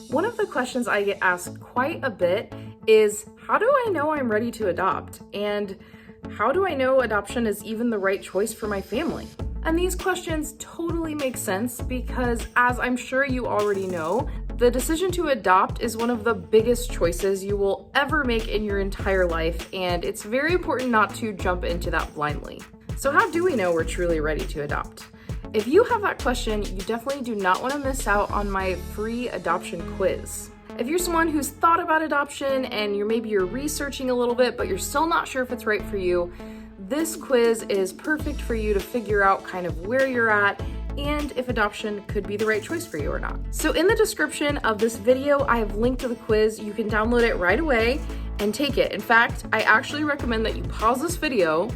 One of the questions I get asked quite a bit is, how do I know I'm ready to adopt? And how do I know adoption is even the right choice for my family? And these questions totally make sense because, as I'm sure you already know, the decision to adopt is one of the biggest choices you will ever make in your entire life, and it's very important not to jump into that blindly. So how do we know we're truly ready to adopt? If you have that question, you definitely do not want to miss out on my free adoption quiz. If you're someone who's thought about adoption and you're researching a little bit, but you're still not sure if it's right for you, this quiz is perfect for you to figure out kind of where you're at and if adoption could be the right choice for you or not. So in the description of this video, I have linked to the quiz. You can download it right away and take it. In fact, I actually recommend that you pause this video,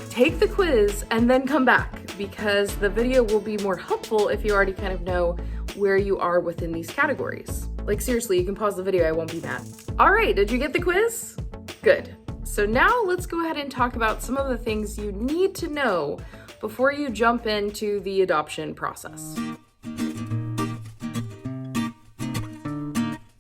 take the quiz, and then come back, because the video will be more helpful if you already kind of know where you are within these categories. Like seriously, you can pause the video, I won't be mad. All right, did you get the quiz? Good. So now let's go ahead and talk about some of the things you need to know before you jump into the adoption process.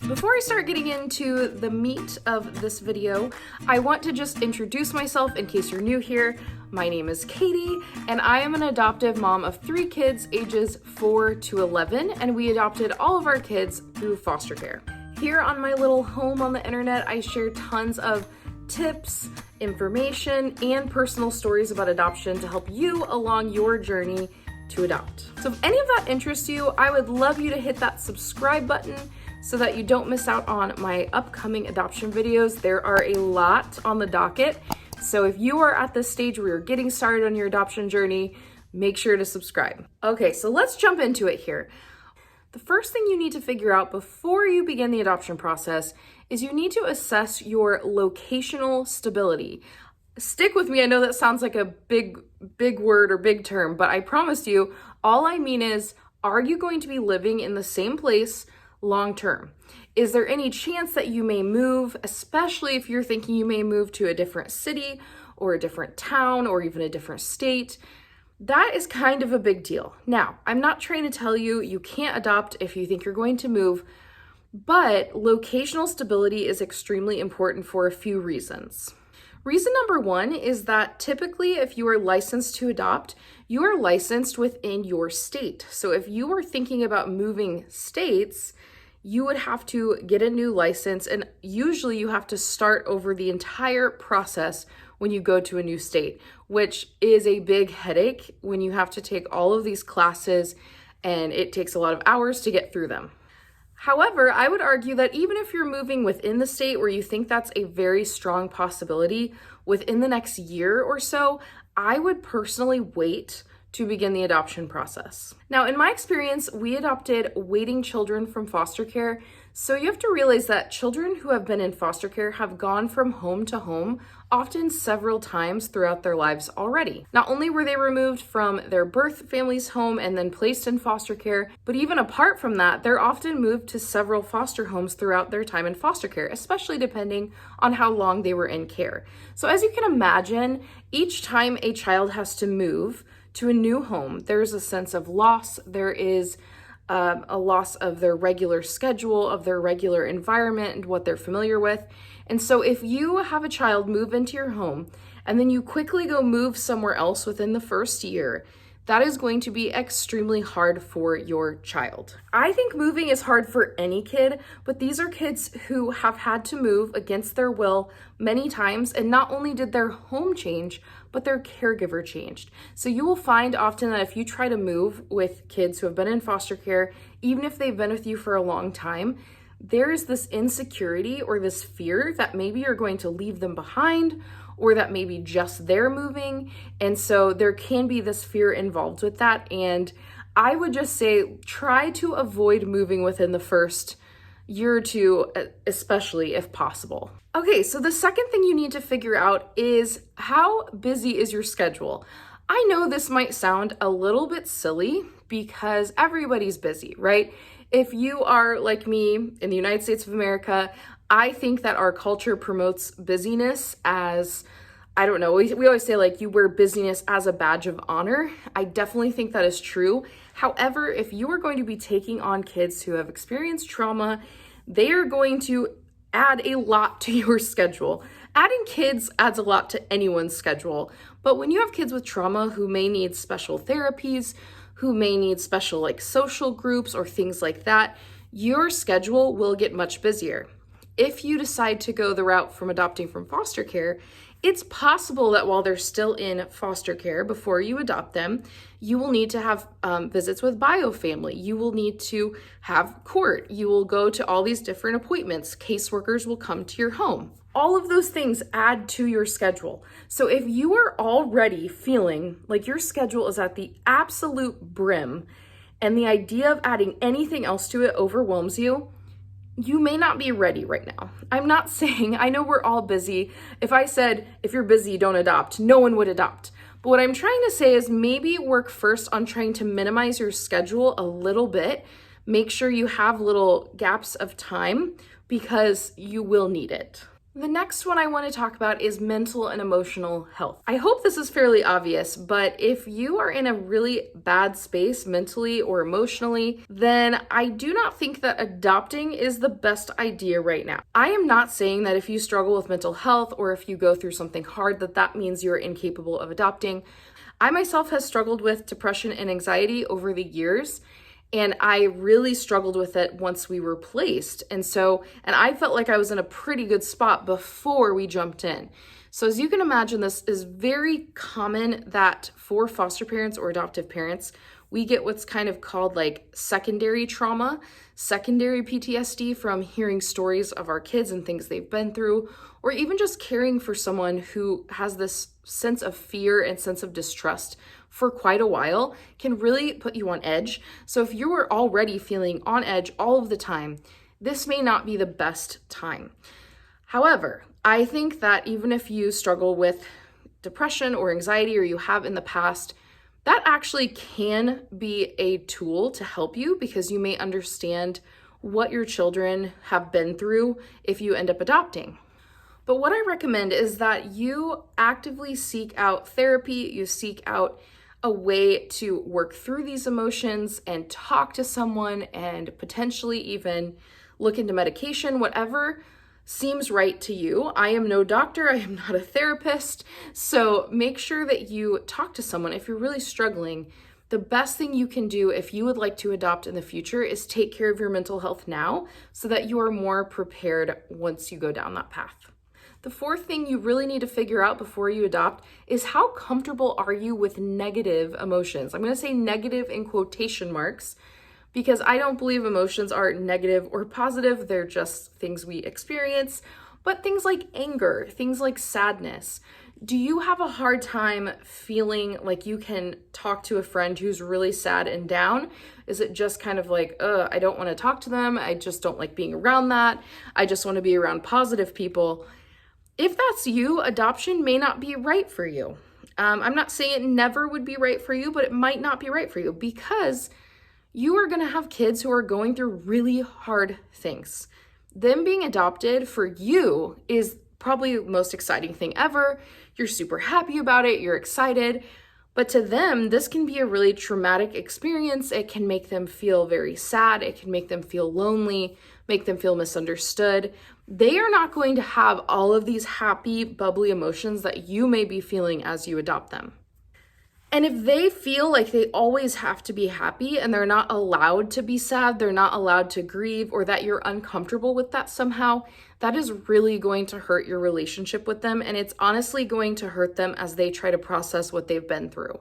Before I start getting into the meat of this video, I want to just introduce myself in case you're new here. My name is Katie, and I am an adoptive mom of 3 kids ages 4 to 11, and we adopted all of our kids through foster care. Here on my little home on the internet, I share tons of tips, information, and personal stories about adoption to help you along your journey to adopt. So if any of that interests you, I would love you to hit that subscribe button so that you don't miss out on my upcoming adoption videos. There are a lot on the docket. So if you are at this stage where you're getting started on your adoption journey, make sure to subscribe. Okay, so let's jump into it here. The first thing you need to figure out before you begin the adoption process is you need to assess your locational stability. Stick with me, I know that sounds like a big word or big term, but I promise you, all I mean is, are you going to be living in the same place long term? Is there any chance that you may move, especially if you're thinking you may move to a different city or a different town or even a different state? That is kind of a big deal. Now, I'm not trying to tell you you can't adopt if you think you're going to move, but locational stability is extremely important for a few reasons. Reason number 1 is that typically if you are licensed to adopt, you are licensed within your state. So if you are thinking about moving states, you would have to get a new license, and usually you have to start over the entire process when you go to a new state, which is a big headache when you have to take all of these classes and it takes a lot of hours to get through them. However, I would argue that even if you're moving within the state where you think that's a very strong possibility within the next year or so, I would personally wait to begin the adoption process. Now, in my experience, we adopted waiting children from foster care. So you have to realize that children who have been in foster care have gone from home to home, often several times throughout their lives already. Not only were they removed from their birth family's home and then placed in foster care, but even apart from that, they're often moved to several foster homes throughout their time in foster care, especially depending on how long they were in care. So as you can imagine, each time a child has to move to a new home, there's a sense of loss. There is a loss of their regular schedule, of their regular environment and what they're familiar with. And so if you have a child move into your home and then you quickly go move somewhere else within the first year, that is going to be extremely hard for your child. I think moving is hard for any kid, but these are kids who have had to move against their will many times, and not only did their home change, but their caregiver changed. So you will find often that if you try to move with kids who have been in foster care, even if they've been with you for a long time, there is this insecurity or this fear that maybe you're going to leave them behind, or that maybe just they're moving. And so there can be this fear involved with that. And I would just say, try to avoid moving within the first year or two, especially if possible. Okay, so the second thing you need to figure out is, how busy is your schedule? I know this might sound a little bit silly because everybody's busy, right? If you are like me in the United States of America, I think that our culture promotes busyness as, I don't know, we always say like you wear busyness as a badge of honor. I definitely think that is true. However, if you are going to be taking on kids who have experienced trauma, they are going to add a lot to your schedule. Adding kids adds a lot to anyone's schedule, but when you have kids with trauma who may need special therapies, who may need special like social groups or things like that, your schedule will get much busier. If you decide to go the route from adopting from foster care, it's possible that while they're still in foster care before you adopt them, you will need to have visits with biofamily. You will need to have court. You will go to all these different appointments. Caseworkers will come to your home. All of those things add to your schedule. So if you are already feeling like your schedule is at the absolute brim and the idea of adding anything else to it overwhelms you, you may not be ready right now. I'm not saying, I know we're all busy. If I said, if you're busy, don't adopt, no one would adopt. But what I'm trying to say is maybe work first on trying to minimize your schedule a little bit. Make sure you have little gaps of time because you will need it. The next one I want to talk about is mental and emotional health. I hope this is fairly obvious, but if you are in a really bad space mentally or emotionally, then I do not think that adopting is the best idea right now. I am not saying that if you struggle with mental health or if you go through something hard, that means you're incapable of adopting. I myself have struggled with depression and anxiety over the years, and I really struggled with it once we were placed. And I felt like I was in a pretty good spot before we jumped in. So as you can imagine, this is very common that for foster parents or adoptive parents, we get what's kind of called like secondary trauma, secondary PTSD from hearing stories of our kids and things they've been through, or even just caring for someone who has this sense of fear and sense of distrust for quite a while can really put you on edge. So if you are already feeling on edge all of the time, this may not be the best time. However, I think that even if you struggle with depression or anxiety or you have in the past, that actually can be a tool to help you because you may understand what your children have been through if you end up adopting. But what I recommend is that you actively seek out therapy, you seek out a way to work through these emotions and talk to someone and potentially even look into medication, whatever seems right to you. I am no doctor, I am not a therapist, so make sure that you talk to someone if you're really struggling. The best thing you can do if you would like to adopt in the future is take care of your mental health now so that you are more prepared once you go down that path. The fourth thing you really need to figure out before you adopt is how comfortable are you with negative emotions? I'm going to say negative in quotation marks because I don't believe emotions are negative or positive. They're just things we experience. But things like anger, things like sadness. Do you have a hard time feeling like you can talk to a friend who's really sad and down? Is it just kind of like, I don't want to talk to them. I just don't like being around that. I just want to be around positive people. If that's you, adoption may not be right for you. I'm not saying it never would be right for you, but it might not be right for you because you are going to have kids who are going through really hard things. Them being adopted for you is probably the most exciting thing ever. You're super happy about it. You're excited. But to them, this can be a really traumatic experience. It can make them feel very sad. It can make them feel lonely, make them feel misunderstood. They are not going to have all of these happy, bubbly emotions that you may be feeling as you adopt them. And if they feel like they always have to be happy and they're not allowed to be sad, they're not allowed to grieve, or that you're uncomfortable with that somehow, that is really going to hurt your relationship with them. And it's honestly going to hurt them as they try to process what they've been through.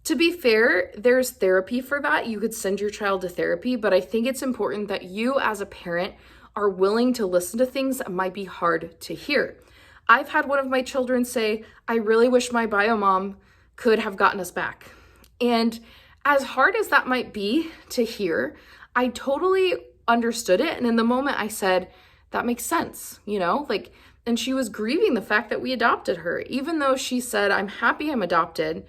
To be fair, there's therapy for that. You could send your child to therapy, but I think it's important that you as a parent are willing to listen to things that might be hard to hear. I've had one of my children say, I really wish my bio mom could have gotten us back. And as hard as that might be to hear, I totally understood it. And in the moment I said, that makes sense, and she was grieving the fact that we adopted her, even though she said, I'm happy I'm adopted,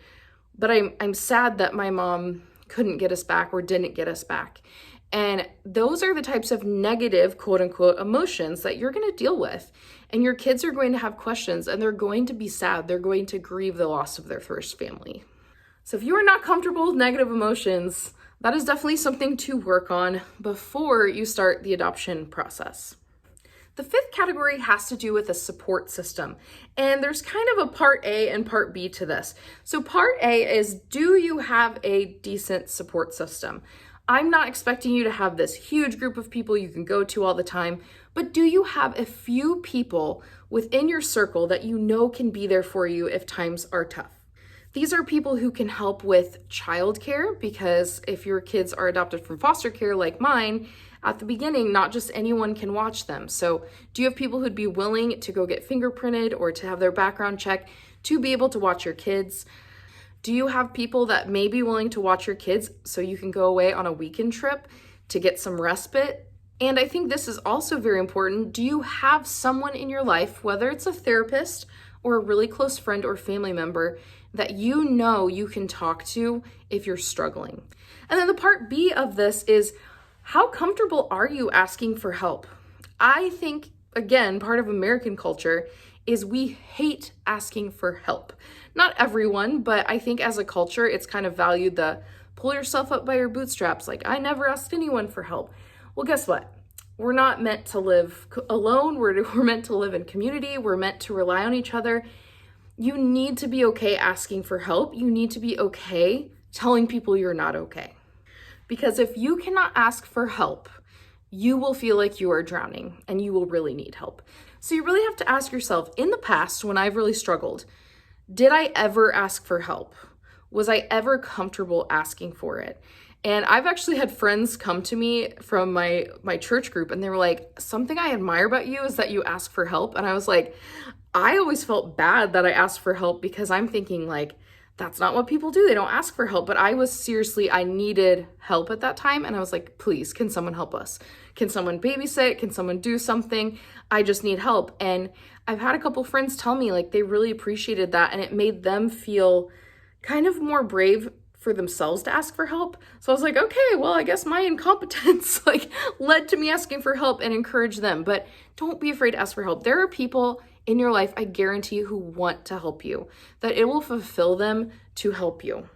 but I'm sad that my mom couldn't get us back or didn't get us back. And those are the types of negative, quote unquote, emotions that you're going to deal with. And your kids are going to have questions and they're going to be sad. They're going to grieve the loss of their first family. So if you are not comfortable with negative emotions, that is definitely something to work on before you start the adoption process. The fifth category has to do with a support system. And there's kind of a part A and part B to this. So part A is, do you have a decent support system? I'm not expecting you to have this huge group of people you can go to all the time, but do you have a few people within your circle that you know can be there for you if times are tough? These are people who can help with childcare, because if your kids are adopted from foster care like mine, at the beginning, not just anyone can watch them. So do you have people who'd be willing to go get fingerprinted or to have their background checked to be able to watch your kids? Do you have people that may be willing to watch your kids so you can go away on a weekend trip to get some respite? And I think this is also very important. Do you have someone in your life, whether it's a therapist or a really close friend or family member, that you know you can talk to if you're struggling? And then the part B of this is, how comfortable are you asking for help? I think, again, part of American culture is we hate asking for help. Not everyone, but I think as a culture, it's kind of valued the pull yourself up by your bootstraps. Like, I never asked anyone for help. Well, guess what? We're not meant to live alone. We're meant to live in community. We're meant to rely on each other. You need to be okay asking for help. You need to be okay telling people you're not okay. Because if you cannot ask for help, you will feel like you are drowning and you will really need help. So you really have to ask yourself, in the past, when I've really struggled, did I ever ask for help? Was I ever comfortable asking for it? And I've actually had friends come to me from my church group, and they were like, something I admire about you is that you ask for help. And I was like, I always felt bad that I asked for help, because I'm thinking like, that's not what people do. They don't ask for help. But I needed help at that time. And I was like, please, can someone help us? Can someone babysit? Can someone do something? I just need help. And I've had a couple friends tell me like they really appreciated that, and it made them feel kind of more brave for themselves to ask for help. So I was like, okay, well, I guess my incompetence like led to me asking for help, and encourage them. But don't be afraid to ask for help. There are people in your life, I guarantee you, who want to help you, that it will fulfill them to help you.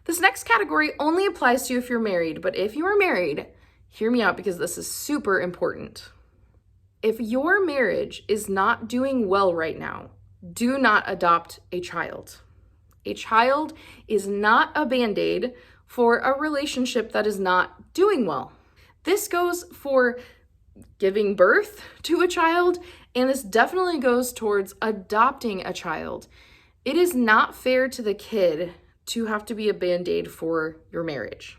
This next category only applies to you if you're married, but if you are married, hear me out, because this is super important. If your marriage is not doing well right now, do not adopt a child. A child is not a band-aid for a relationship that is not doing well. This goes for giving birth to a child, and this definitely goes towards adopting a child. It is not fair to the kid to have to be a band-aid for your marriage.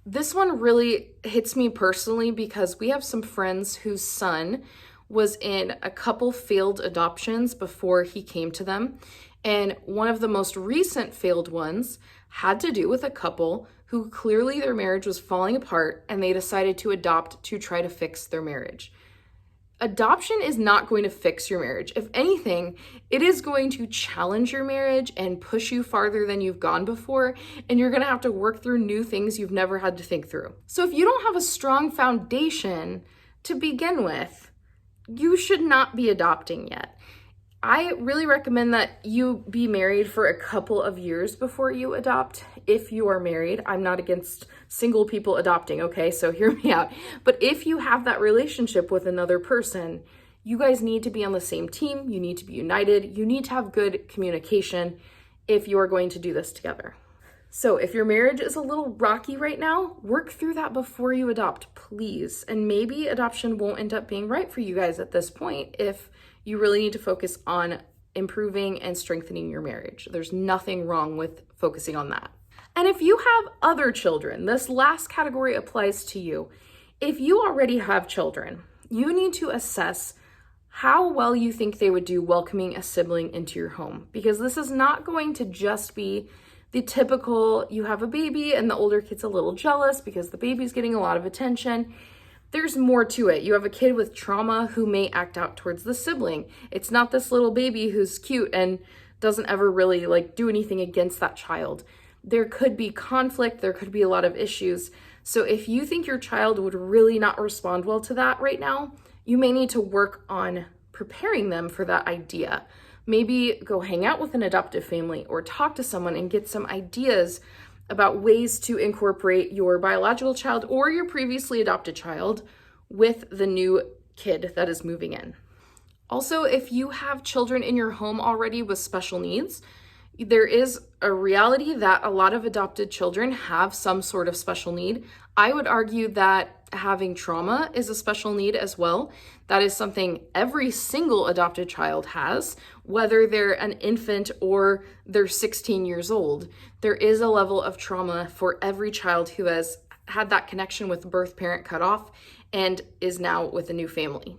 This one really hits me personally, because we have some friends whose son was in a couple failed adoptions before he came to them. And one of the most recent failed ones had to do with a couple who clearly their marriage was falling apart, and they decided to adopt to try to fix their marriage. Adoption is not going to fix your marriage. If anything, it is going to challenge your marriage and push you farther than you've gone before, and you're going to have to work through new things you've never had to think through. So if you don't have a strong foundation to begin with, you should not be adopting yet. I really recommend that you be married for a couple of years before you adopt, if you are married. I'm not against single people adopting, okay? So hear me out. But if you have that relationship with another person, you guys need to be on the same team. You need to be united. You need to have good communication if you are going to do this together. So if your marriage is a little rocky right now, work through that before you adopt, please. And maybe adoption won't end up being right for you guys at this point if you really need to focus on improving and strengthening your marriage. There's nothing wrong with focusing on that. And if you have other children, this last category applies to you. If you already have children, you need to assess how well you think they would do welcoming a sibling into your home, because this is not going to just be the typical, you have a baby and the older kid's a little jealous because the baby's getting a lot of attention. There's more to it. You have a kid with trauma who may act out towards the sibling. It's not this little baby who's cute and doesn't ever really do anything against that child. There could be conflict. There could be a lot of issues. So if you think your child would really not respond well to that right now, you may need to work on preparing them for that idea. maybe go hang out with an adoptive family or talk to someone and get some ideas about ways to incorporate your biological child or your previously adopted child with the new kid that is moving in. Also, if you have children in your home already with special needs, there is a reality that a lot of adopted children have some sort of special need. I would argue that having trauma is a special need as well. That is something every single adopted child has, whether they're an infant or they're 16 years old. There is a level of trauma for every child who has had that connection with the birth parent cut off and is now with a new family.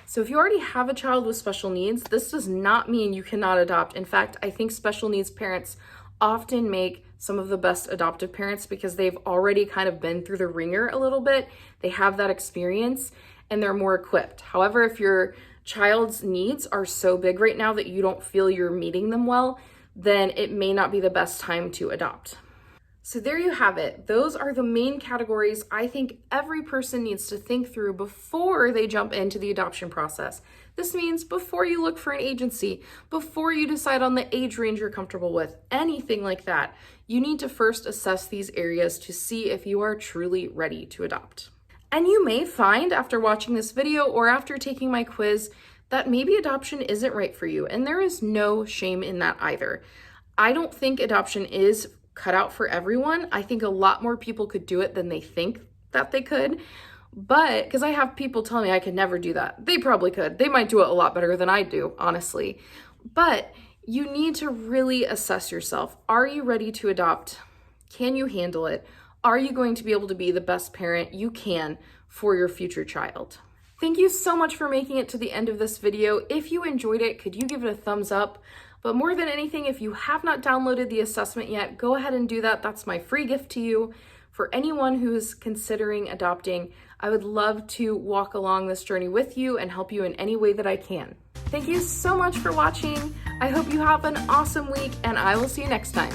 So if you already have a child with special needs, this does not mean you cannot adopt. In fact, I think special needs parents often make some of the best adoptive parents because they've already kind of been through the ringer a little bit. They have that experience and they're more equipped. However, if your child's needs are so big right now that you don't feel you're meeting them well, then it may not be the best time to adopt. So there you have it. Those are the main categories I think every person needs to think through before they jump into the adoption process. This means before you look for an agency, before you decide on the age range you're comfortable with, anything like that, you need to first assess these areas to see if you are truly ready to adopt. And you may find after watching this video or after taking my quiz that maybe adoption isn't right for you, and there is no shame in that either. I don't think adoption is cut out for everyone. I think a lot more people could do it than they think that they could. But because I have people tell me I could never do that. They probably could. They might do it a lot better than I do, honestly. But you need to really assess yourself. Are you ready to adopt? Can you handle it? Are you going to be able to be the best parent you can for your future child? Thank you so much for making it to the end of this video. If you enjoyed it, could you give it a thumbs up? But more than anything, if you have not downloaded the assessment yet, go ahead and do that. That's my free gift to you. For anyone who's considering adopting, I would love to walk along this journey with you and help you in any way that I can. Thank you so much for watching. I hope you have an awesome week, and I will see you next time.